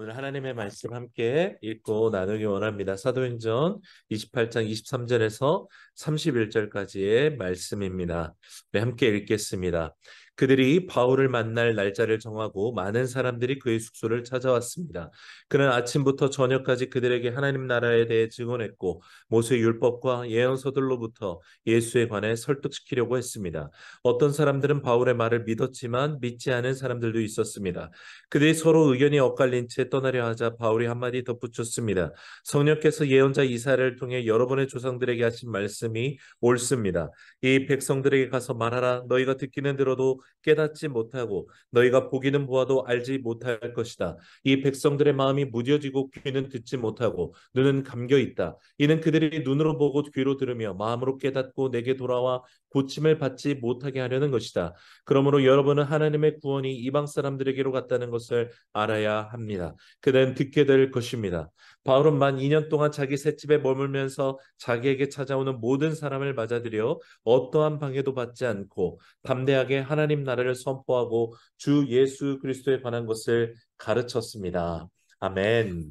오늘 하나님의 말씀 함께 읽고 나누기 원합니다. 사도행전 28장 23절에서 31절까지의 말씀입니다. 네, 함께 읽겠습니다. 그들이 바울을 만날 날짜를 정하고 많은 사람들이 그의 숙소를 찾아왔습니다. 그는 아침부터 저녁까지 그들에게 하나님 나라에 대해 증언했고 모세의 율법과 예언서들로부터 예수에 관해 설득시키려고 했습니다. 어떤 사람들은 바울의 말을 믿었지만 믿지 않은 사람들도 있었습니다. 그들이 서로 의견이 엇갈린 채 떠나려 하자 바울이 한마디 덧붙였습니다. 성령께서 예언자 이사야를 통해 여러 번의 조상들에게 하신 말씀이 옳습니다. 이 백성들에게 가서 말하라. 너희가 듣기는 들어도 깨닫지 못하고 너희가 보기는 보아도 알지 못할 것이다. 이 백성들의 마음이 무뎌지고 귀는 듣지 못하고 눈은 감겨 있다. 이는 그들이 눈으로 보고 귀로 들으며 마음으로 깨닫고 내게 돌아와 고침을 받지 못하게 하려는 것이다. 그러므로 여러분은 하나님의 구원이 이방 사람들에게로 갔다는 것을 알아야 합니다. 그는 듣게 될 것입니다. 바울은 만 2년 동안 자기 셋집에 머물면서 자기에게 찾아오는 모든 사람을 맞아들여 어떠한 방해도 받지 않고 담대하게 하나님 나라를 선포하고 주 예수 그리스도에 관한 것을 가르쳤습니다. 아멘.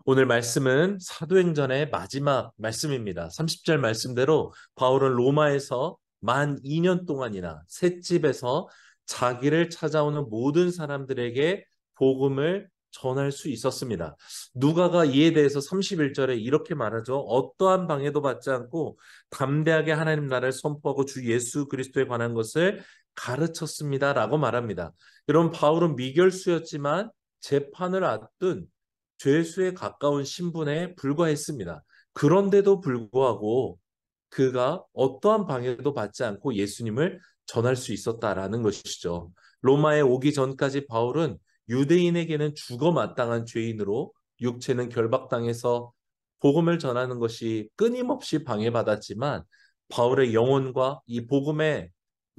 오늘 말씀은 사도행전의 마지막 말씀입니다. 30절 말씀대로 바울은 로마에서 만 2년 동안이나 셋집에서 자기를 찾아오는 모든 사람들에게 복음을 전할 수 있었습니다. 누가가 이에 대해서 31절에 이렇게 말하죠. 어떠한 방해도 받지 않고 담대하게 하나님 나라를 선포하고 주 예수 그리스도에 관한 것을 가르쳤습니다라고 말합니다. 여러분, 바울은 미결수였지만 재판을 앞둔 죄수에 가까운 신분에 불과했습니다. 그런데도 불구하고 그가 어떠한 방해도 받지 않고 예수님을 전할 수 있었다라는 것이죠. 로마에 오기 전까지 바울은 유대인에게는 죽어 마땅한 죄인으로 육체는 결박당해서 복음을 전하는 것이 끊임없이 방해받았지만 바울의 영혼과 이 복음의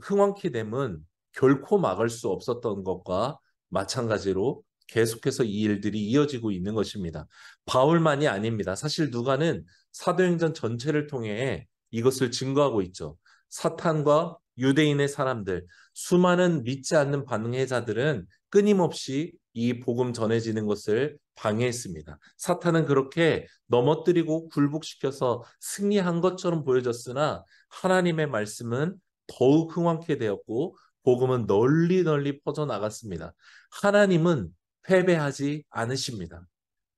흥왕케 됨은 결코 막을 수 없었던 것과 마찬가지로 계속해서 이 일들이 이어지고 있는 것입니다. 바울만이 아닙니다. 사실 누가는 사도행전 전체를 통해 이것을 증거하고 있죠. 사탄과 유대인의 사람들, 수많은 믿지 않는 반응자들은 끊임없이 이 복음 전해지는 것을 방해했습니다. 사탄은 그렇게 넘어뜨리고 굴복시켜서 승리한 것처럼 보여졌으나 하나님의 말씀은 더욱 흥왕케 되었고 복음은 널리 널리 퍼져나갔습니다. 하나님은 패배하지 않으십니다.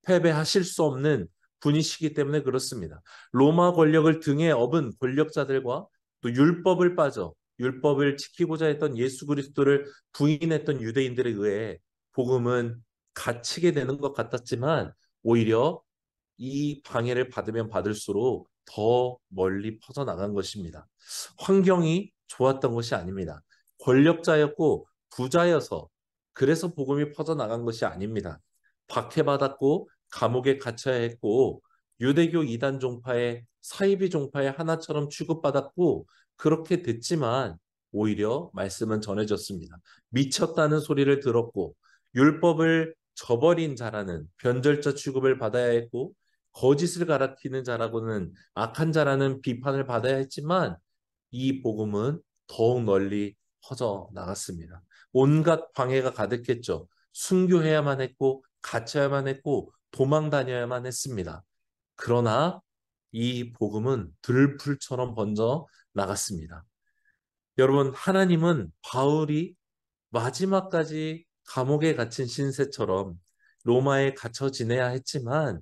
패배하실 수 없는 분이시기 때문에 그렇습니다. 로마 권력을 등에 업은 권력자들과 또 율법을 지키고자 했던 예수 그리스도를 부인했던 유대인들에 의해 복음은 갇히게 되는 것 같았지만 오히려 이 방해를 받으면 받을수록 더 멀리 퍼져나간 것입니다. 환경이 좋았던 것이 아닙니다. 권력자였고 부자여서 그래서 복음이 퍼져나간 것이 아닙니다. 박해받았고 감옥에 갇혀야 했고 유대교 이단 종파의 사이비 종파의 하나처럼 취급받았고 그렇게 됐지만 오히려 말씀은 전해졌습니다. 미쳤다는 소리를 들었고 율법을 저버린 자라는 변절자 취급을 받아야 했고 거짓을 가리키는 자라고는 악한 자라는 비판을 받아야 했지만 이 복음은 더욱 널리 퍼져 나갔습니다. 온갖 방해가 가득했죠. 순교해야만 했고 갇혀야만 했고 도망 다녀야만 했습니다. 그러나 이 복음은 들풀처럼 번져 나갔습니다. 여러분, 하나님은 바울이 마지막까지 감옥에 갇힌 신세처럼 로마에 갇혀 지내야 했지만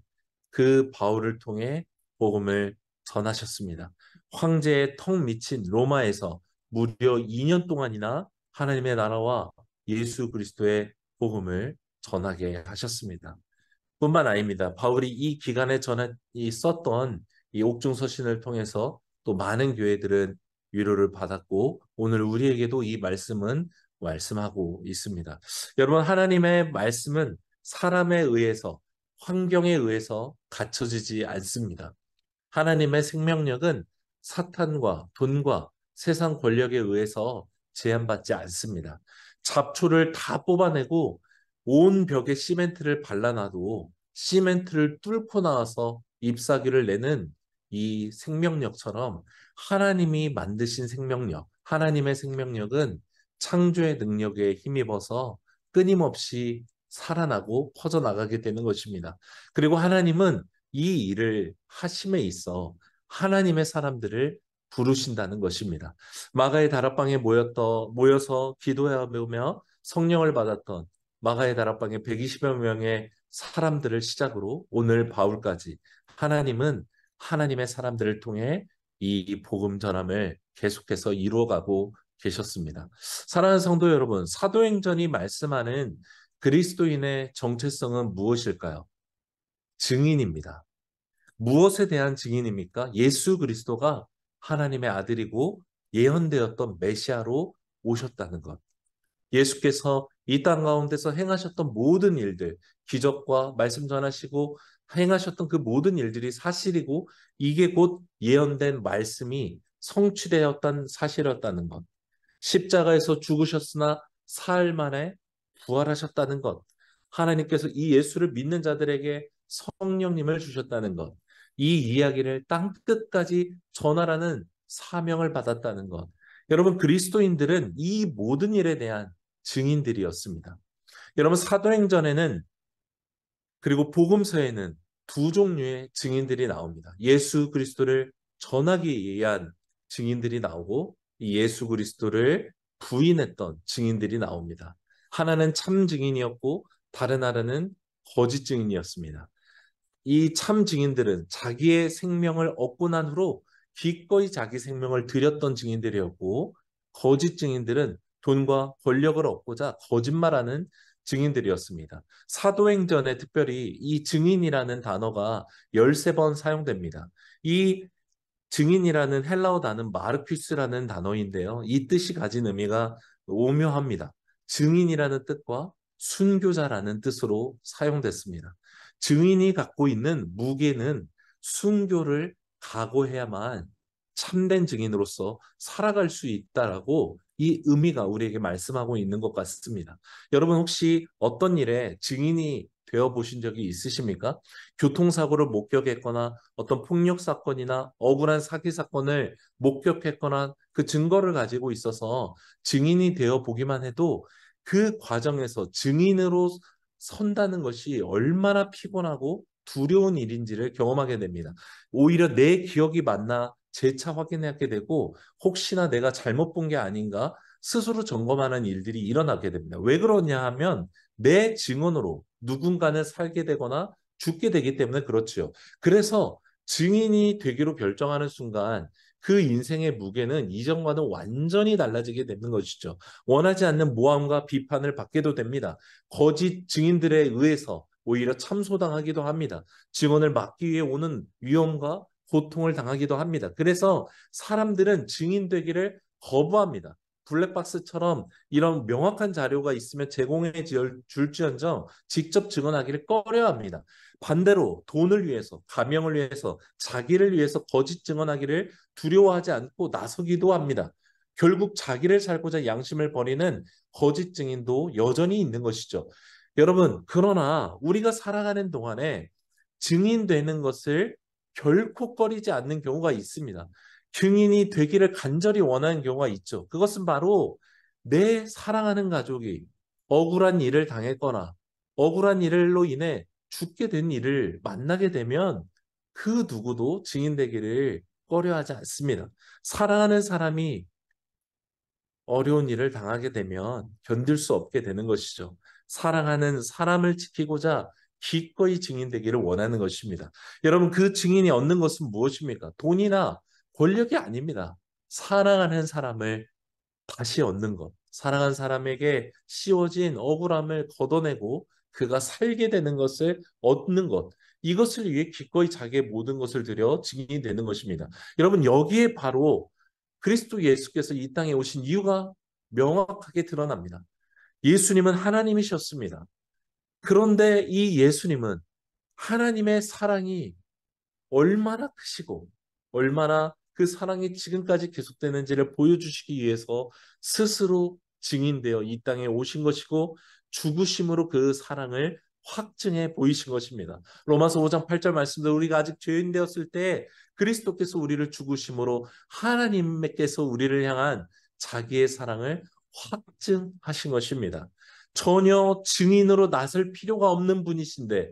그 바울을 통해 복음을 전하셨습니다. 황제의 턱 밑인 로마에서 무려 2년 동안이나 하나님의 나라와 예수 그리스도의 복음을 전하게 하셨습니다. 뿐만 아닙니다. 바울이 이 기간에 썼던 이 옥중서신을 통해서 또 많은 교회들은 위로를 받았고 오늘 우리에게도 이 말씀은 말씀하고 있습니다. 여러분, 하나님의 말씀은 사람에 의해서 환경에 의해서 갖춰지지 않습니다. 하나님의 생명력은 사탄과 돈과 세상 권력에 의해서 제한받지 않습니다. 잡초를 다 뽑아내고 온 벽에 시멘트를 발라놔도 시멘트를 뚫고 나와서 잎사귀를 내는 이 생명력처럼 하나님이 만드신 생명력, 하나님의 생명력은 창조의 능력에 힘입어서 끊임없이 살아나고 퍼져나가게 되는 것입니다. 그리고 하나님은 이 일을 하심에 있어 하나님의 사람들을 부르신다는 것입니다. 마가의 다락방에 모여서 기도하며 성령을 받았던 마가의 다락방에 120여 명의 사람들을 시작으로 오늘 바울까지 하나님은 하나님의 사람들을 통해 이 복음 전함을 계속해서 이루어가고 계셨습니다. 사랑하는 성도 여러분, 사도행전이 말씀하는 그리스도인의 정체성은 무엇일까요? 증인입니다. 무엇에 대한 증인입니까? 예수 그리스도가 하나님의 아들이고 예언되었던 메시아로 오셨다는 것. 예수께서 이 땅 가운데서 행하셨던 모든 일들, 기적과 말씀 전하시고 행하셨던 그 모든 일들이 사실이고 이게 곧 예언된 말씀이 성취되었던 사실이었다는 것. 십자가에서 죽으셨으나 사흘 만에 부활하셨다는 것. 하나님께서 이 예수를 믿는 자들에게 성령님을 주셨다는 것. 이 이야기를 땅 끝까지 전하라는 사명을 받았다는 것. 여러분, 그리스도인들은 이 모든 일에 대한 증인들이었습니다. 여러분, 사도행전에는 그리고 복음서에는 두 종류의 증인들이 나옵니다. 예수 그리스도를 전하기 위한 증인들이 나오고 이 예수 그리스도를 부인했던 증인들이 나옵니다. 하나는 참 증인이었고 다른 하나는 거짓 증인이었습니다. 이 참 증인들은 자기의 생명을 얻고 난 후로 기꺼이 자기 생명을 드렸던 증인들이었고 거짓 증인들은 돈과 권력을 얻고자 거짓말하는 증인들이었습니다. 사도행전에 특별히 이 증인이라는 단어가 13번 사용됩니다. 이 증인이라는 헬라어 단어는 마르퀴스라는 단어인데요. 이 뜻이 가진 의미가 오묘합니다. 증인이라는 뜻과 순교자라는 뜻으로 사용됐습니다. 증인이 갖고 있는 무게는 순교를 각오해야만 참된 증인으로서 살아갈 수 있다라고 이 의미가 우리에게 말씀하고 있는 것 같습니다. 여러분 혹시 어떤 일에 증인이 되어 보신 적이 있으십니까? 교통사고를 목격했거나 어떤 폭력 사건이나 억울한 사기 사건을 목격했거나 그 증거를 가지고 있어서 증인이 되어 보기만 해도 그 과정에서 증인으로 선다는 것이 얼마나 피곤하고 두려운 일인지를 경험하게 됩니다. 오히려 내 기억이 맞나 재차 확인하게 되고 혹시나 내가 잘못 본 게 아닌가 스스로 점검하는 일들이 일어나게 됩니다. 왜 그러냐 하면 내 증언으로 누군가는 살게 되거나 죽게 되기 때문에 그렇지요. 그래서 증인이 되기로 결정하는 순간 그 인생의 무게는 이전과는 완전히 달라지게 되는 것이죠. 원하지 않는 모함과 비판을 받게도 됩니다. 거짓 증인들에 의해서 오히려 참소당하기도 합니다. 증언을 막기 위해 오는 위험과 고통을 당하기도 합니다. 그래서 사람들은 증인 되기를 거부합니다. 블랙박스처럼 이런 명확한 자료가 있으면 제공해 줄지언정 직접 증언하기를 꺼려합니다. 반대로 돈을 위해서, 가명을 위해서, 자기를 위해서 거짓 증언하기를 두려워하지 않고 나서기도 합니다. 결국 자기를 살고자 양심을 버리는 거짓 증인도 여전히 있는 것이죠. 여러분, 그러나 우리가 살아가는 동안에 증인되는 것을 결코 꺼리지 않는 경우가 있습니다. 증인이 되기를 간절히 원하는 경우가 있죠. 그것은 바로 내 사랑하는 가족이 억울한 일을 당했거나 억울한 일로 인해 죽게 된 일을 만나게 되면 그 누구도 증인되기를 꺼려하지 않습니다. 사랑하는 사람이 어려운 일을 당하게 되면 견딜 수 없게 되는 것이죠. 사랑하는 사람을 지키고자 기꺼이 증인되기를 원하는 것입니다. 여러분, 그 증인이 얻는 것은 무엇입니까? 돈이나 권력이 아닙니다. 사랑하는 사람을 다시 얻는 것. 사랑하는 사람에게 씌워진 억울함을 걷어내고 그가 살게 되는 것을 얻는 것. 이것을 위해 기꺼이 자기의 모든 것을 들여 증인이 되는 것입니다. 여러분, 여기에 바로 그리스도 예수께서 이 땅에 오신 이유가 명확하게 드러납니다. 예수님은 하나님이셨습니다. 그런데 이 예수님은 하나님의 사랑이 얼마나 크시고 얼마나 그 사랑이 지금까지 계속되는지를 보여주시기 위해서 스스로 증인되어 이 땅에 오신 것이고 죽으심으로 그 사랑을 확증해 보이신 것입니다. 로마서 5장 8절 말씀대로 우리가 아직 죄인 되었을 때 그리스도께서 우리를 죽으심으로 하나님께서 우리를 향한 자기의 사랑을 확증하신 것입니다. 전혀 증인으로 나설 필요가 없는 분이신데,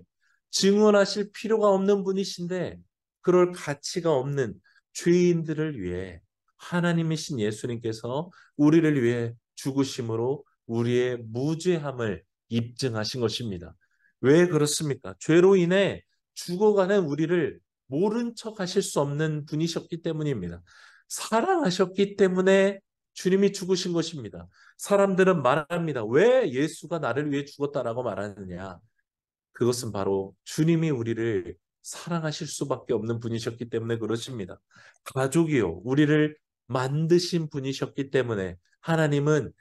증언하실 필요가 없는 분이신데, 그럴 가치가 없는 죄인들을 위해 하나님이신 예수님께서 우리를 위해 죽으심으로 우리의 무죄함을 입증하신 것입니다. 왜 그렇습니까? 죄로 인해 죽어가는 우리를 모른 척 하실 수 없는 분이셨기 때문입니다. 사랑하셨기 때문에 주님이 죽으신 것입니다. 사람들은 말합니다. 왜 예수가 나를 위해 죽었다라고 말하느냐? 그것은 바로 주님이 우리를 사랑하실 수밖에 없는 분이셨기 때문에 그렇습니다. 가족이요. 우리를 만드신 분이셨기 때문에 하나님은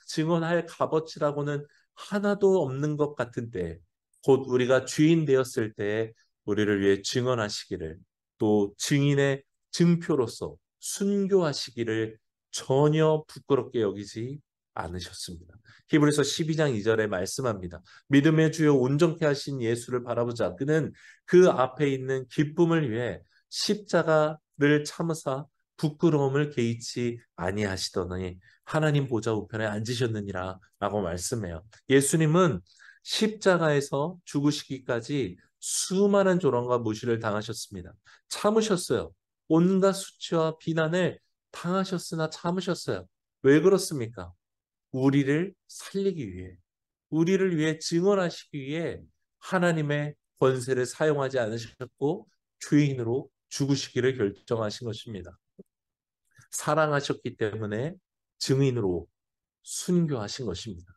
증언할 값어치라고는 하나도 없는 것 같은 때, 곧 우리가 주인 되었을 때 우리를 위해 증언하시기를, 또 증인의 증표로서 순교하시기를 전혀 부끄럽게 여기지 않으셨습니다. 히브리서 12장 2절에 말씀합니다. 믿음의 주요 온전케 하신 예수를 바라보자. 그는 그 앞에 있는 기쁨을 위해 십자가를 참으사 부끄러움을 개의치 아니하시더니 하나님 보좌 우편에 앉으셨느니라 라고 말씀해요. 예수님은 십자가에서 죽으시기까지 수많은 조롱과 무시를 당하셨습니다. 참으셨어요. 온갖 수치와 비난을 당하셨으나 참으셨어요. 왜 그렇습니까? 우리를 살리기 위해, 우리를 위해 증언하시기 위해 하나님의 권세를 사용하지 않으셨고 죄인으로 죽으시기를 결정하신 것입니다. 사랑하셨기 때문에 증인으로 순교하신 것입니다.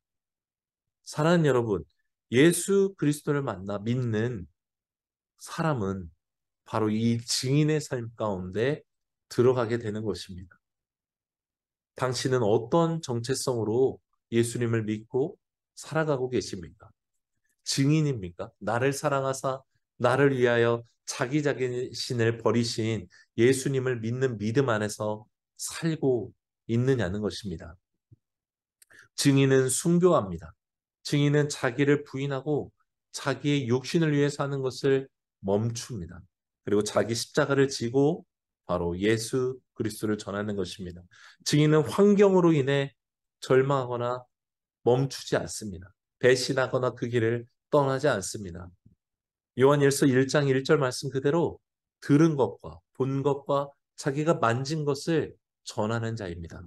사랑하는 여러분, 예수 그리스도를 만나 믿는 사람은 바로 이 증인의 삶 가운데 들어가게 되는 것입니다. 당신은 어떤 정체성으로 예수님을 믿고 살아가고 계십니까? 증인입니까? 나를 사랑하사 나를 위하여 자기 자신을 버리신 예수님을 믿는 믿음 안에서 살고 있느냐는 것입니다. 증인은 순교합니다. 증인은 자기를 부인하고 자기의 육신을 위해 사는 것을 멈춥니다. 그리고 자기 십자가를 지고 바로 예수 그리스도를 전하는 것입니다. 증인은 환경으로 인해 절망하거나 멈추지 않습니다. 배신하거나 그 길을 떠나지 않습니다. 요한일서 1장 1절 말씀 그대로 들은 것과 본 것과 자기가 만진 것을 전하는 자입니다.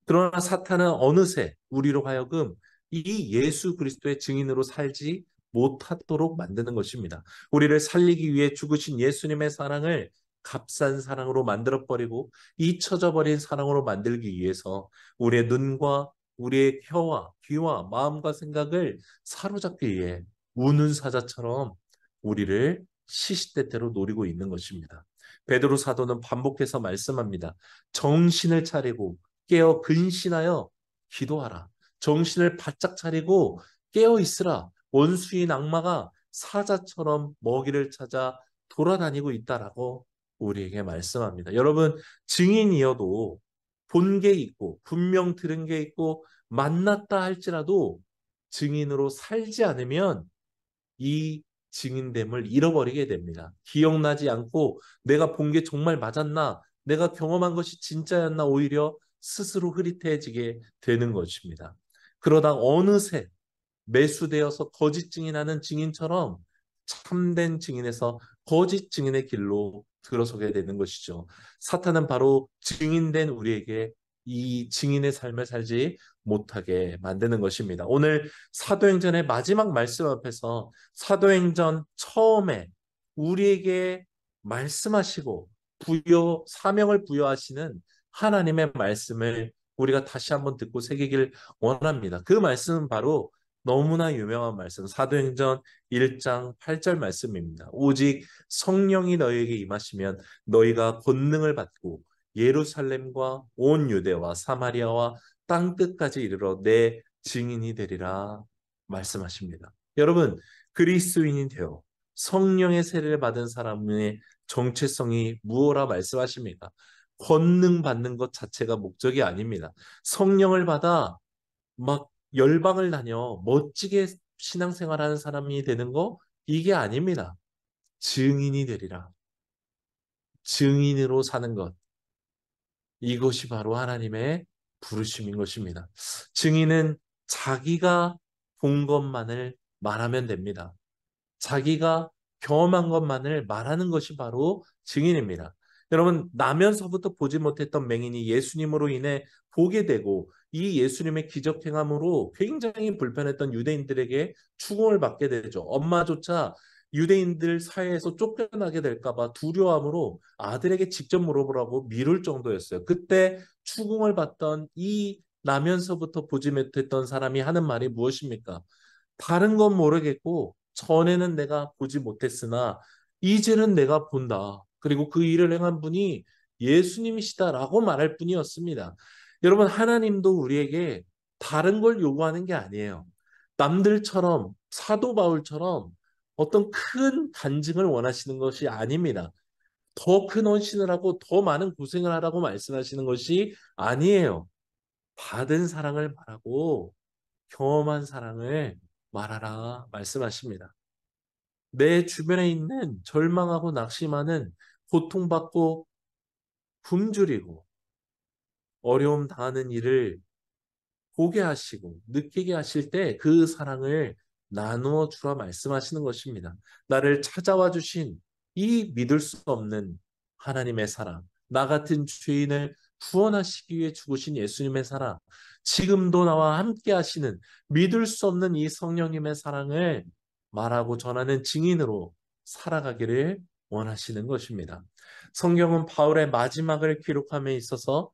그러나 사탄은 어느새 우리로 하여금 이 예수 그리스도의 증인으로 살지 못하도록 만드는 것입니다. 우리를 살리기 위해 죽으신 예수님의 사랑을 값싼 사랑으로 만들어버리고 잊혀져버린 사랑으로 만들기 위해서 우리의 눈과 우리의 혀와 귀와 마음과 생각을 사로잡기 위해 우는 사자처럼 우리를 시시때때로 노리고 있는 것입니다. 베드로 사도는 반복해서 말씀합니다. 정신을 차리고 깨어 근신하여 기도하라. 정신을 바짝 차리고 깨어 있으라. 원수인 악마가 사자처럼 먹이를 찾아 돌아다니고 있다라고 우리에게 말씀합니다. 여러분, 증인이어도 본 게 있고 분명 들은 게 있고 만났다 할지라도 증인으로 살지 않으면 이 증인됨을 잃어버리게 됩니다. 기억나지 않고 내가 본 게 정말 맞았나? 내가 경험한 것이 진짜였나? 오히려 스스로 흐릿해지게 되는 것입니다. 그러다 어느새 매수되어서 거짓 증인하는 증인처럼 참된 증인에서 거짓 증인의 길로 들어서게 되는 것이죠. 사탄은 바로 증인된 우리에게 이 증인의 삶을 살지 못하게 만드는 것입니다. 오늘 사도행전의 마지막 말씀 앞에서 사도행전 처음에 우리에게 말씀하시고 사명을 부여하시는 하나님의 말씀을 우리가 다시 한번 듣고 새기길 원합니다. 그 말씀은 바로 너무나 유명한 말씀, 사도행전 1장 8절 말씀입니다. 오직 성령이 너희에게 임하시면 너희가 권능을 받고 예루살렘과 온 유대와 사마리아와 땅 끝까지 이르러 내 증인이 되리라 말씀하십니다. 여러분, 그리스도인이 되어 성령의 세례를 받은 사람의 정체성이 무엇라 말씀하십니까? 권능 받는 것 자체가 목적이 아닙니다. 성령을 받아 막 열방을 다녀 멋지게 신앙생활하는 사람이 되는 거 이게 아닙니다. 증인이 되리라. 증인으로 사는 것. 이것이 바로 하나님의 부르심인 것입니다. 증인은 자기가 본 것만을 말하면 됩니다. 자기가 경험한 것만을 말하는 것이 바로 증인입니다. 여러분, 나면서부터 보지 못했던 맹인이 예수님으로 인해 보게 되고 이 예수님의 기적 행함으로 굉장히 불편했던 유대인들에게 추궁을 받게 되죠. 엄마조차 유대인들 사이에서 쫓겨나게 될까 봐 두려움으로 아들에게 직접 물어보라고 미룰 정도였어요. 그때 추궁을 받던 이 나면서부터 보지 못했던 사람이 하는 말이 무엇입니까? 다른 건 모르겠고 전에는 내가 보지 못했으나 이제는 내가 본다. 그리고 그 일을 행한 분이 예수님이시다라고 말할 뿐이었습니다. 여러분, 하나님도 우리에게 다른 걸 요구하는 게 아니에요. 남들처럼 사도 바울처럼 어떤 큰 간증을 원하시는 것이 아닙니다. 더 큰 헌신을 하고 더 많은 고생을 하라고 말씀하시는 것이 아니에요. 받은 사랑을 말하고 경험한 사랑을 말하라 말씀하십니다. 내 주변에 있는 절망하고 낙심하는 고통받고 굶주리고 어려움 당하는 일을 보게 하시고 느끼게 하실 때 그 사랑을 나누어 주라 말씀하시는 것입니다. 나를 찾아와 주신 이 믿을 수 없는 하나님의 사랑, 나 같은 죄인을 구원하시기 위해 죽으신 예수님의 사랑, 지금도 나와 함께 하시는 믿을 수 없는 이 성령님의 사랑을 말하고 전하는 증인으로 살아가기를 원하시는 것입니다. 성경은 바울의 마지막을 기록함에 있어서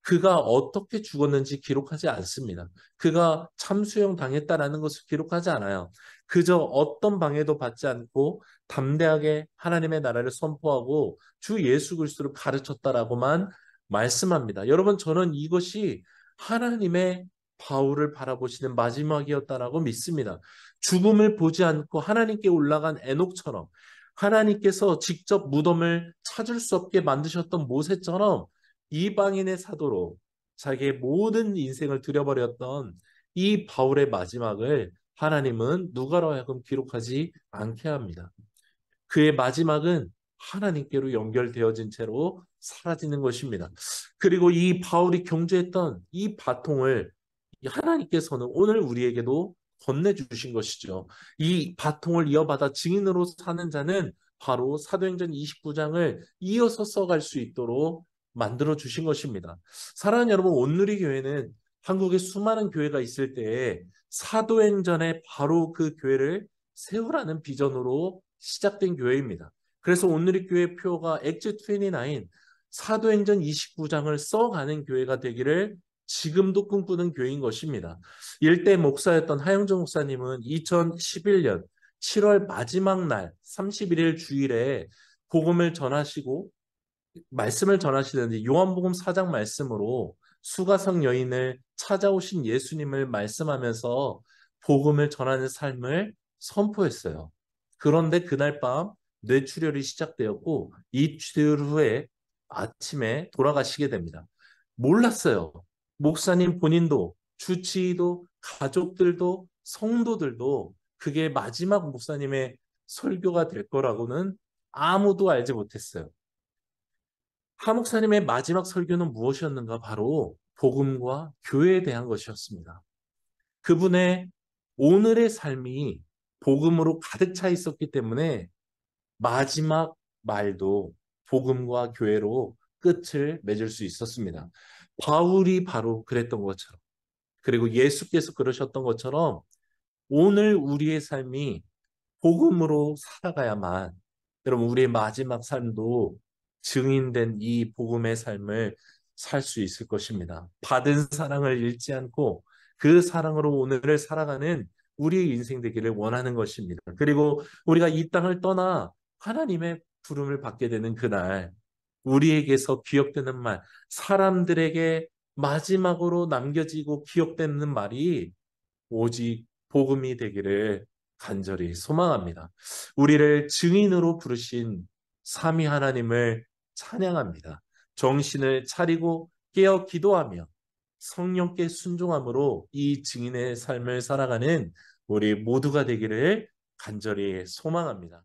그가 어떻게 죽었는지 기록하지 않습니다. 그가 참수형 당했다라는 것을 기록하지 않아요. 그저 어떤 방해도 받지 않고 담대하게 하나님의 나라를 선포하고 주 예수 그리스도를 가르쳤다라고만 말씀합니다. 여러분, 저는 이것이 하나님의 바울을 바라보시는 마지막이었다라고 믿습니다. 죽음을 보지 않고 하나님께 올라간 에녹처럼 하나님께서 직접 무덤을 찾을 수 없게 만드셨던 모세처럼 이방인의 사도로 자기의 모든 인생을 들여버렸던 이 바울의 마지막을 하나님은 누가로 하여금 기록하지 않게 합니다. 그의 마지막은 하나님께로 연결되어진 채로 사라지는 것입니다. 그리고 이 바울이 경주했던 이 바통을 하나님께서는 오늘 우리에게도 건네주신 것이죠. 이 바통을 이어받아 증인으로 사는 자는 바로 사도행전 29장을 이어서 써갈 수 있도록 만들어 주신 것입니다. 사랑하는 여러분, 온누리 교회는 한국에 수많은 교회가 있을 때에 사도행전에 바로 그 교회를 세우라는 비전으로 시작된 교회입니다. 그래서 온누리 교회 표가 엑지 29, 사도행전 29장을 써가는 교회가 되기를 지금도 꿈꾸는 교회인 것입니다. 일대 목사였던 하영정 목사님은 2011년 7월 마지막 날 31일 주일에 복음을 전하시고 말씀을 전하시는데 요한복음 4장 말씀으로 수가성 여인을 찾아오신 예수님을 말씀하면서 복음을 전하는 삶을 선포했어요. 그런데 그날 밤 뇌출혈이 시작되었고 이틀 후에 아침에 돌아가시게 됩니다. 몰랐어요. 목사님 본인도 주치의도 가족들도 성도들도 그게 마지막 목사님의 설교가 될 거라고는 아무도 알지 못했어요. 하 목사님의 마지막 설교는 무엇이었는가? 바로 복음과 교회에 대한 것이었습니다. 그분의 오늘의 삶이 복음으로 가득 차 있었기 때문에 마지막 말도 복음과 교회로 끝을 맺을 수 있었습니다. 바울이 바로 그랬던 것처럼, 그리고 예수께서 그러셨던 것처럼 오늘 우리의 삶이 복음으로 살아가야만 여러분 우리의 마지막 삶도 증인된 이 복음의 삶을 살 수 있을 것입니다. 받은 사랑을 잃지 않고 그 사랑으로 오늘을 살아가는 우리의 인생 되기를 원하는 것입니다. 그리고 우리가 이 땅을 떠나 하나님의 부름을 받게 되는 그날 우리에게서 기억되는 말, 사람들에게 마지막으로 남겨지고 기억되는 말이 오직 복음이 되기를 간절히 소망합니다. 우리를 증인으로 부르신 삼위 하나님을 찬양합니다. 정신을 차리고 깨어 기도하며 성령께 순종함으로 이 증인의 삶을 살아가는 우리 모두가 되기를 간절히 소망합니다.